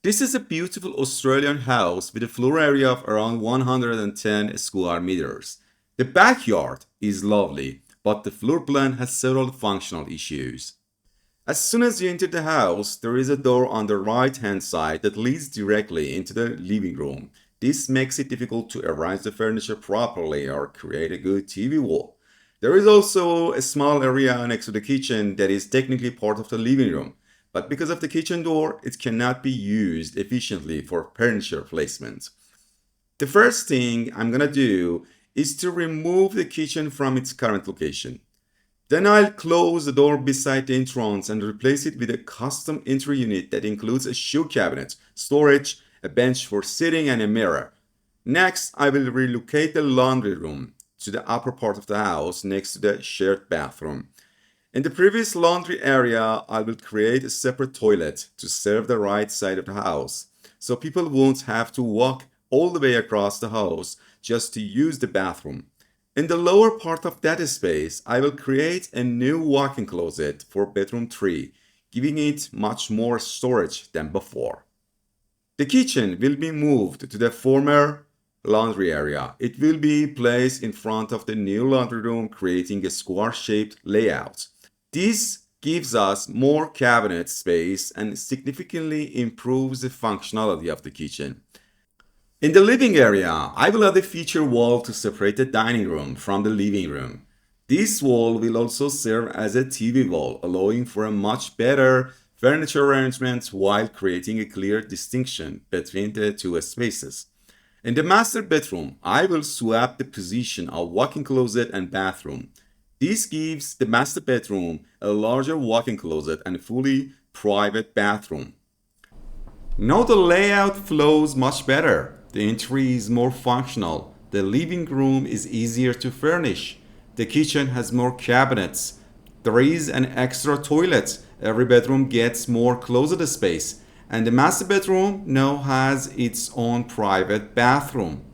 This is a beautiful Australian house with a floor area of around 110 square meters. The backyard is lovely, but the floor plan has several functional issues. As soon as you enter the house, there is a door on the right hand side that leads directly into the living room. This makes it difficult to arrange the furniture properly or create a good TV wall. There is also a small area next to the kitchen that is technically part of the living room, but because of the kitchen door, it cannot be used efficiently for furniture placement. The first thing I'm gonna do is to remove the kitchen from its current location. Then I'll close the door beside the entrance and replace it with a custom entry unit that includes a shoe cabinet, storage, a bench for sitting, and a mirror. Next, I will relocate the laundry room to the upper part of the house next to the shared bathroom. In the previous laundry area, I will create a separate toilet to serve the right side of the house, so people won't have to walk all the way across the house just to use the bathroom. In the lower part of that space, I will create a new walk-in closet for bedroom 3, giving it much more storage than before. The kitchen will be moved to the former laundry area. It will be placed in front of the new laundry room, creating a square-shaped layout. This gives us more cabinet space and significantly improves the functionality of the kitchen. In the living area, I will add a feature wall to separate the dining room from the living room. This wall will also serve as a TV wall, allowing for a much better furniture arrangement while creating a clear distinction between the two spaces. In the master bedroom, I will swap the position of walk-in closet and bathroom. This gives the master bedroom a larger walk-in closet and a fully private bathroom. Now the layout flows much better. The entry is more functional. The living room is easier to furnish. The kitchen has more cabinets. There is an extra toilet. Every bedroom gets more closet space. And the master bedroom now has its own private bathroom.